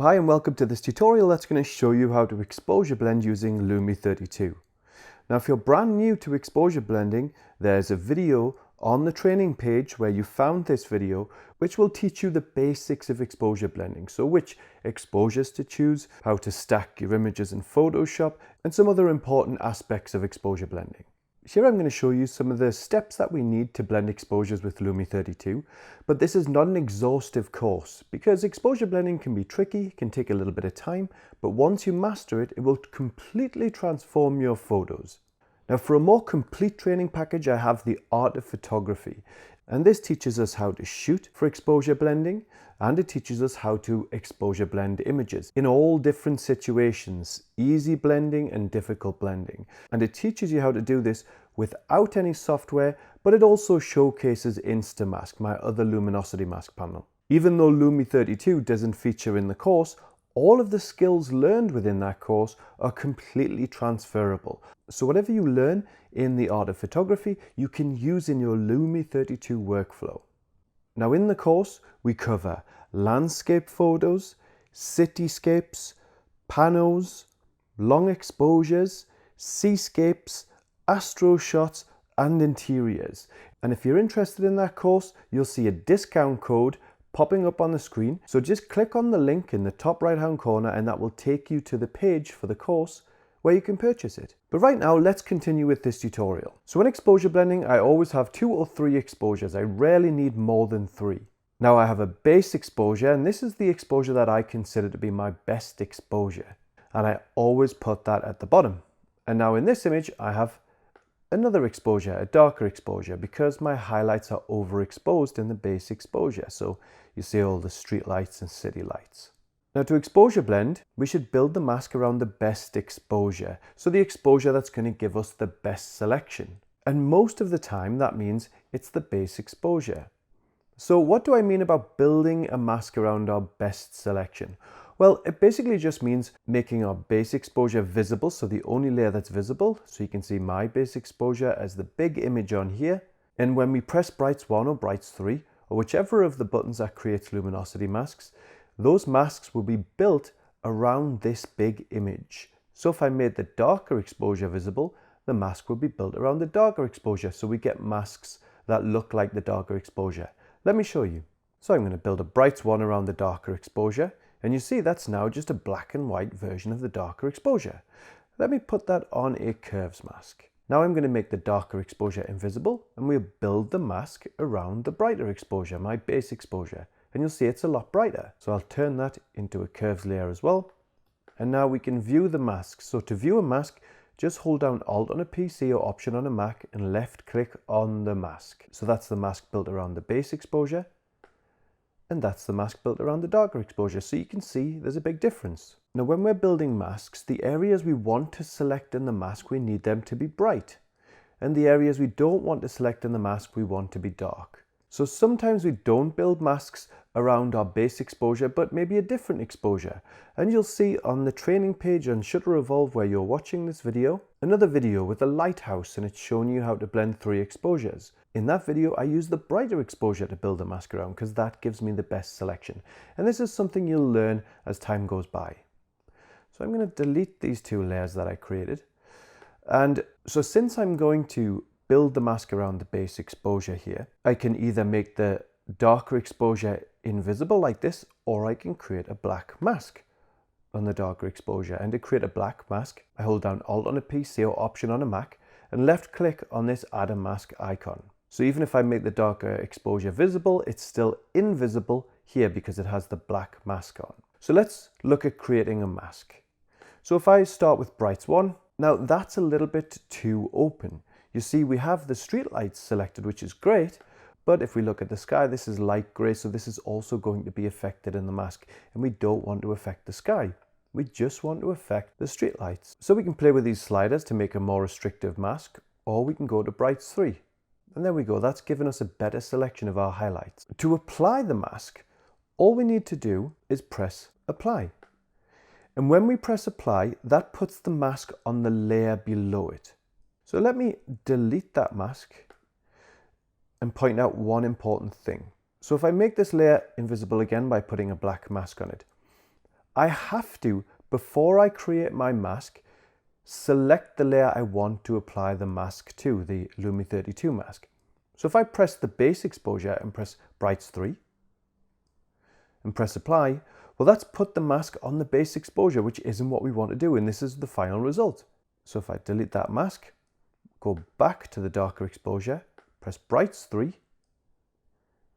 Hi and welcome to this tutorial that's going to show you how to exposure blend using Lum32. Now if you're brand new to exposure blending, there's a video on the training page where you found this video which will teach you the basics of exposure blending. So which exposures to choose, how to stack your images in Photoshop, and some other important aspects of exposure blending. Here I'm going to show you some of the steps that we need to blend exposures with Lum32, but this is not an exhaustive course because exposure blending can be tricky, can take a little bit of time, but once you master it, it will completely transform your photos. Now for a more complete training package, I have the Art of Photography, and this teaches us how to shoot for exposure blending, and it teaches us how to exposure blend images in all different situations, easy blending and difficult blending. And it teaches you how to do this without any software, but it also showcases Instamask, my other luminosity mask panel. Even though Lum32 doesn't feature in the course, all of the skills learned within that course are completely transferable. So whatever you learn in the Art of Photography, you can use in your Lum32 workflow. Now in the course, we cover landscape photos, cityscapes, panos, long exposures, seascapes, astro shots, and interiors. And if you're interested in that course, you'll see a discount code popping up on the screen. So just click on the link in the top right hand corner and that will take you to the page for the course where you can purchase it. But right now, let's continue with this tutorial. So in exposure blending, I always have 2 or 3 exposures. I rarely need more than 3. Now I have a base exposure, and this is the exposure that I consider to be my best exposure. And I always put that at the bottom. And now in this image, I have another exposure, a darker exposure, because my highlights are overexposed in the base exposure. So you see all the street lights and city lights. Now to exposure blend, we should build the mask around the best exposure. So the exposure that's going to give us the best selection. And most of the time that means it's the base exposure. So what do I mean about building a mask around our best selection? Well, it basically just means making our base exposure visible, so the only layer that's visible, so you can see my base exposure as the big image on here. And when we press Brights 1 or Brights 3, or whichever of the buttons that creates luminosity masks, those masks will be built around this big image. So if I made the darker exposure visible, the mask will be built around the darker exposure, so we get masks that look like the darker exposure. Let me show you. So I'm going to build a Brights 1 around the darker exposure, and you see that's now just a black and white version of the darker exposure. Let me put that on a curves mask. Now I'm going to make the darker exposure invisible, and we'll build the mask around the brighter exposure, my base exposure. And you'll see it's a lot brighter. So I'll turn that into a curves layer as well. And now we can view the mask. So to view a mask, just hold down Alt on a PC or Option on a Mac and left click on the mask. So that's the mask built around the base exposure. And that's the mask built around the darker exposure. So you can see there's a big difference. Now when we're building masks, the areas we want to select in the mask, we need them to be bright. And the areas we don't want to select in the mask, we want to be dark. So sometimes we don't build masks around our base exposure, but maybe a different exposure. And you'll see on the training page on Shutter Evolve where you're watching this video, another video with a lighthouse, and it's showing you how to blend 3 exposures. In that video, I use the brighter exposure to build a mask around because that gives me the best selection. And this is something you'll learn as time goes by. So I'm going to delete these 2 layers that I created. And so since I'm going to build the mask around the base exposure here, I can either make the darker exposure invisible like this, or I can create a black mask on the darker exposure. And to create a black mask, I hold down Alt on a PC or Option on a Mac and left click on this Add a Mask icon. So even if I make the darker exposure visible, it's still invisible here because it has the black mask on. So let's look at creating a mask. So if I start with Brights 1, now that's a little bit too open. You see we have the street lights selected, which is great, but if we look at the sky, this is light grey, so this is also going to be affected in the mask, and we don't want to affect the sky. We just want to affect the street lights. So we can play with these sliders to make a more restrictive mask, or we can go to Brights 3. And there we go, that's given us a better selection of our highlights. To apply the mask, all we need to do is press Apply. And when we press Apply, that puts the mask on the layer below it. So let me delete that mask and point out one important thing. So if I make this layer invisible again by putting a black mask on it, I have to, before I create my mask, select the layer I want to apply the mask to, the Lum32 mask. So if I press the base exposure and press Brights 3 and press apply, well, that's put the mask on the base exposure, which isn't what we want to do, and this is the final result. So if I delete that mask, go back to the darker exposure, press Brights 3,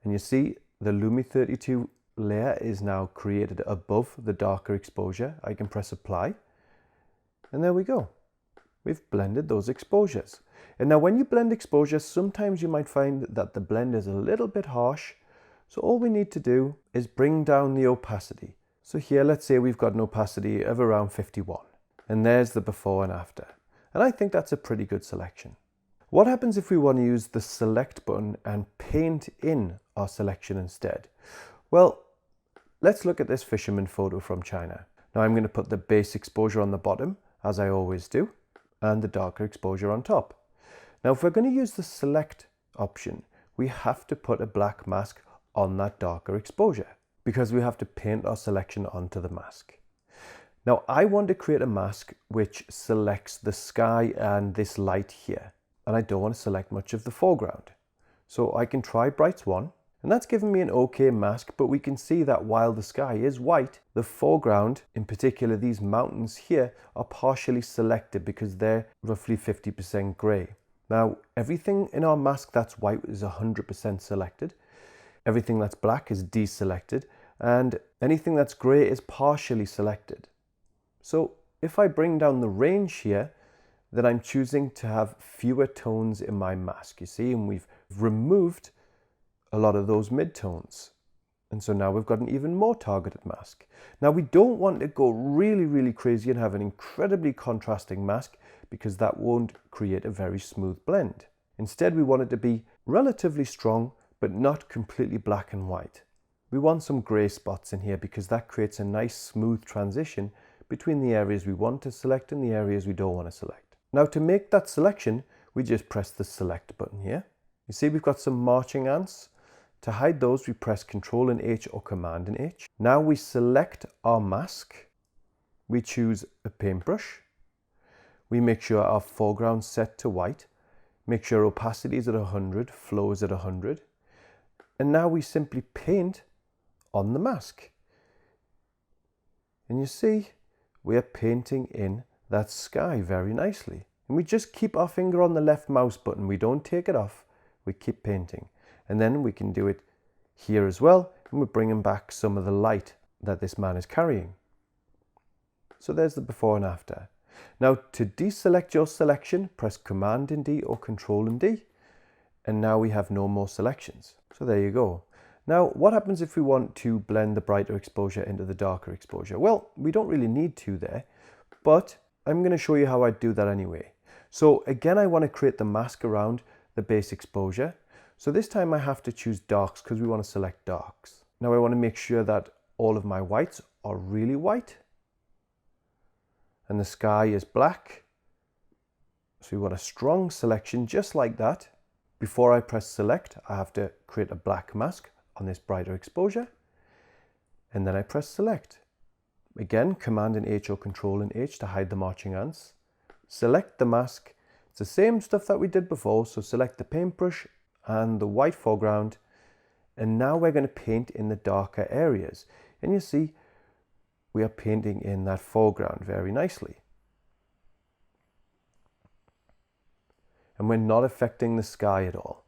and you see the Lum32 layer is now created above the darker exposure. I can press apply, and there we go. We've blended those exposures. And now when you blend exposures, sometimes you might find that the blend is a little bit harsh. So all we need to do is bring down the opacity. So here, let's say we've got an opacity of around 51. And there's the before and after. And I think that's a pretty good selection. What happens if we want to use the select button and paint in our selection instead? Well, let's look at this fisherman photo from China. Now I'm going to put the base exposure on the bottom, as I always do, and the darker exposure on top. Now if we're going to use the select option, we have to put a black mask on that darker exposure because we have to paint our selection onto the mask. Now I want to create a mask which selects the sky and this light here, and I don't want to select much of the foreground. So I can try Brights 1, and that's given me an okay mask, but we can see that while the sky is white, the foreground, in particular these mountains here, are partially selected because they're roughly 50% grey. Now everything in our mask that's white is 100% selected. Everything that's black is deselected, and anything that's grey is partially selected. So if I bring down the range here, then I'm choosing to have fewer tones in my mask, you see, and we've removed a lot of those midtones. And so now we've got an even more targeted mask. Now we don't want to go really crazy and have an incredibly contrasting mask because that won't create a very smooth blend. Instead, we want it to be relatively strong, but not completely black and white. We want some grey spots in here because that creates a nice smooth transition between the areas we want to select and the areas we don't want to select. Now to make that selection, we just press the select button here. You see we've got some marching ants. To hide those, we press Ctrl and H or Command and H. Now we select our mask. We choose a paintbrush. We make sure our foreground's set to white. Make sure opacity is at 100, flow is at 100. And now we simply paint on the mask. And you see, we are painting in that sky very nicely. And we just keep our finger on the left mouse button. We don't take it off. We keep painting. And then we can do it here as well. And we're bringing back some of the light that this man is carrying. So there's the before and after. Now to deselect your selection, press Command and D or Control and D. And now we have no more selections. So there you go. Now what happens if we want to blend the brighter exposure into the darker exposure? Well, we don't really need to there, but I'm going to show you how I do that anyway. So again, I want to create the mask around the base exposure. So this time I have to choose darks because we want to select darks. Now I want to make sure that all of my whites are really white and the sky is black. So we want a strong selection just like that. Before I press select, I have to create a black mask on this brighter exposure, and then I press select. Again, Command and H or Control and H to hide the marching ants. Select the mask. It's the same stuff that we did before, so select the paintbrush and the white foreground, and now we're going to paint in the darker areas. And you see, we are painting in that foreground very nicely. And we're not affecting the sky at all.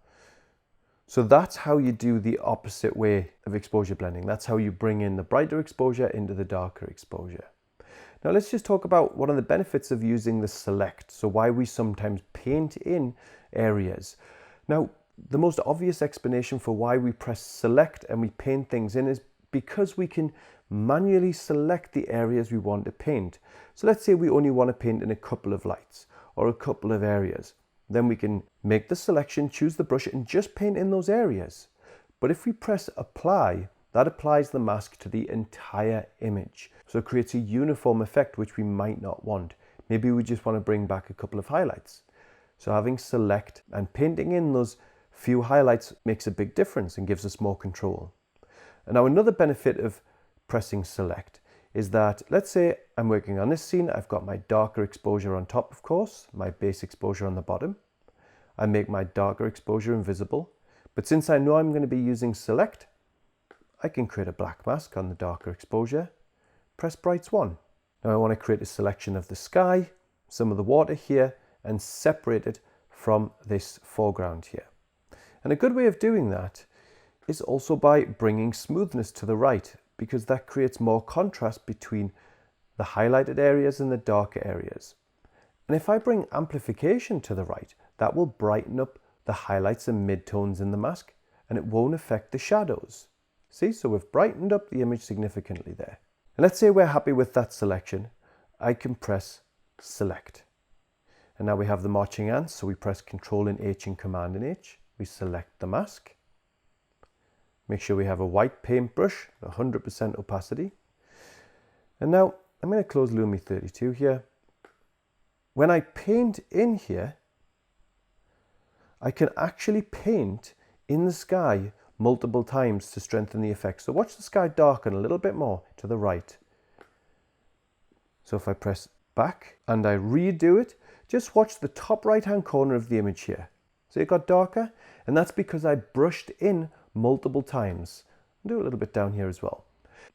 So that's how you do the opposite way of exposure blending. That's how you bring in the brighter exposure into the darker exposure. Now let's just talk about one of the benefits of using the select. So why we sometimes paint in areas. Now, the most obvious explanation for why we press select and we paint things in is because we can manually select the areas we want to paint. So let's say we only want to paint in a couple of lights or a couple of areas. Then we can make the selection, choose the brush and just paint in those areas. But if we press apply, that applies the mask to the entire image. So it creates a uniform effect which we might not want. Maybe we just want to bring back a couple of highlights. So having select and painting in those few highlights makes a big difference and gives us more control. And now another benefit of pressing select is that, let's say I'm working on this scene, I've got my darker exposure on top, of course, my base exposure on the bottom. I make my darker exposure invisible, but since I know I'm going to be using select, I can create a black mask on the darker exposure, press brights 1. Now I want to create a selection of the sky, some of the water here, and separate it from this foreground here. And a good way of doing that is also by bringing smoothness to the right, because that creates more contrast between the highlighted areas and the darker areas. And if I bring amplification to the right, that will brighten up the highlights and midtones in the mask, and it won't affect the shadows. See, so we've brightened up the image significantly there. And let's say we're happy with that selection. I can press select. And now we have the marching ants, so we press Ctrl and H and Command and H. We select the mask. Make sure we have a white paintbrush, 100% opacity. And now I'm going to close Lum32 here. When I paint in here, I can actually paint in the sky multiple times to strengthen the effect. So watch the sky darken a little bit more to the right. So if I press back and I redo it, just watch the top right hand corner of the image here. So it got darker, and that's because I brushed in multiple times. I'll do a little bit down here as well.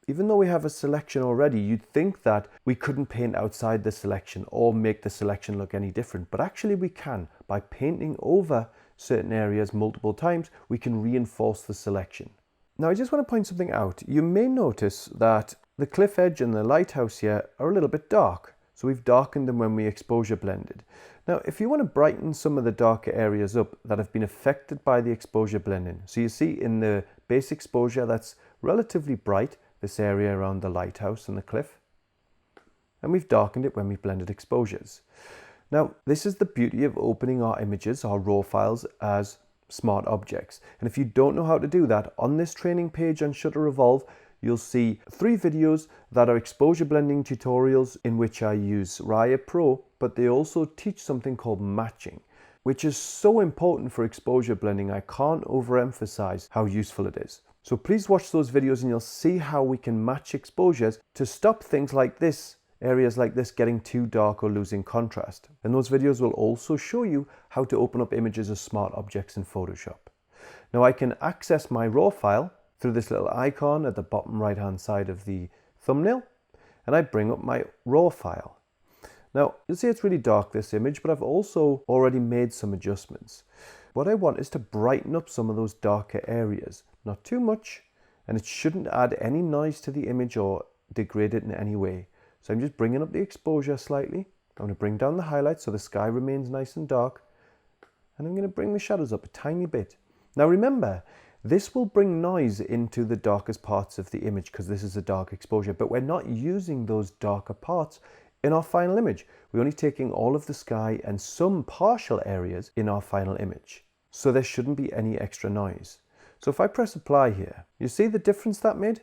Even though we have a selection already, you'd think that we couldn't paint outside the selection or make the selection look any different, but actually we can. By painting over certain areas multiple times, we can reinforce the selection. Now I just want to point something out. You may notice that the cliff edge and the lighthouse here are a little bit dark. So we've darkened them when we exposure blended. Now, if you want to brighten some of the darker areas up that have been affected by the exposure blending. So you see in the base exposure, that's relatively bright, this area around the lighthouse and the cliff. And we've darkened it when we've blended exposures. Now, this is the beauty of opening our images, our raw files, as smart objects. And if you don't know how to do that, on this training page on Shutter Evolve, you'll see 3 videos that are exposure blending tutorials in which I use Raya Pro, but they also teach something called matching, which is so important for exposure blending. I can't overemphasize how useful it is. So please watch those videos and you'll see how we can match exposures to stop things like this, areas like this getting too dark or losing contrast. And those videos will also show you how to open up images as smart objects in Photoshop. Now I can access my raw file through this little icon at the bottom right hand side of the thumbnail, and I bring up my raw file. Now you'll see it's really dark, this image, but I've also already made some adjustments. What I want is to brighten up some of those darker areas, not too much, and it shouldn't add any noise to the image or degrade it in any way. So I'm just bringing up the exposure slightly. I'm going to bring down the highlights so the sky remains nice and dark, and I'm going to bring the shadows up a tiny bit. Now remember, this will bring noise into the darkest parts of the image because this is a dark exposure, but we're not using those darker parts in our final image. We're only taking all of the sky and some partial areas in our final image. So there shouldn't be any extra noise. So if I press apply here, you see the difference that made?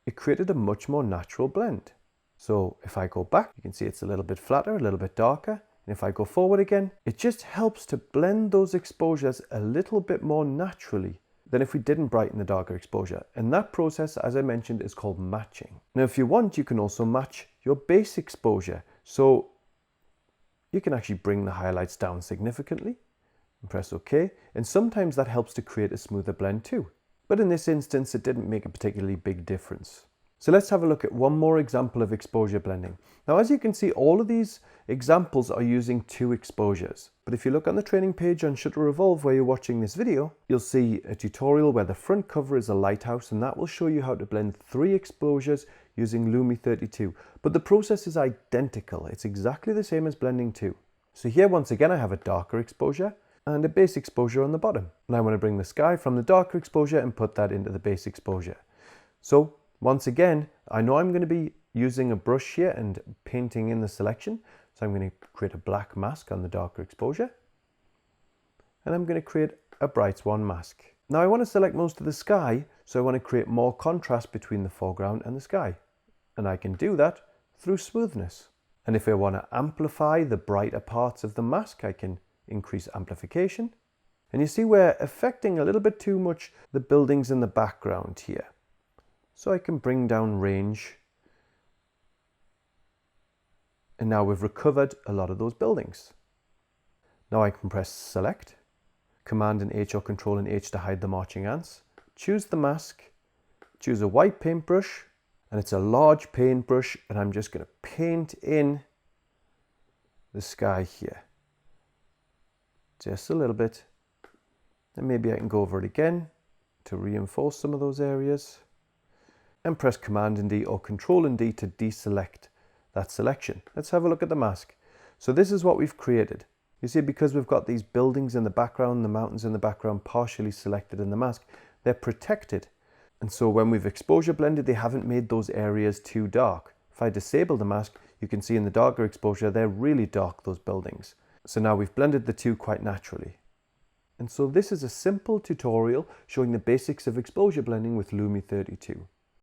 It created a much more natural blend. So if I go back, you can see it's a little bit flatter, a little bit darker. And if I go forward again, it just helps to blend those exposures a little bit more naturally than if we didn't brighten the darker exposure. And that process, as I mentioned, is called matching. Now, if you want, you can also match your base exposure. So you can actually bring the highlights down significantly and press OK. And sometimes that helps to create a smoother blend too. But in this instance, it didn't make a particularly big difference. So let's have a look at one more example of exposure blending. Now, as you can see, all of these examples are using 2 exposures. But if you look on the training page on Shutter Evolve where you're watching this video, you'll see a tutorial where the front cover is a lighthouse, and that will show you how to blend 3 exposures using Lum32. But the process is identical. It's exactly the same as blending 2. So here, once again, I have a darker exposure and a base exposure on the bottom. And I want to bring the sky from the darker exposure and put that into the base exposure. So once again, I know I'm going to be using a brush here and painting in the selection. So I'm going to create a black mask on the darker exposure. And I'm going to create a brights 1 mask. Now I want to select most of the sky, so I want to create more contrast between the foreground and the sky. And I can do that through smoothness. And if I want to amplify the brighter parts of the mask, I can increase amplification. And you see we're affecting a little bit too much the buildings in the background here. So I can bring down range And now we've recovered a lot of those buildings. Now I can press select, Command and H or Control and H to hide the marching ants. Choose the mask, choose a white paintbrush, and it's a large paintbrush, and I'm just going to paint in the sky here. Just a little bit. And maybe I can go over it again to reinforce some of those areas. And press Command and D or Control and D to deselect that selection. Let's have a look at the mask. So this is what we've created. You see, because we've got these buildings in the background, the mountains in the background partially selected in the mask, they're protected. And so when we've exposure blended, they haven't made those areas too dark. If I disable the mask, you can see in the darker exposure, they're really dark, those buildings. So now we've blended the two quite naturally. And so this is a simple tutorial showing the basics of exposure blending with Lum32.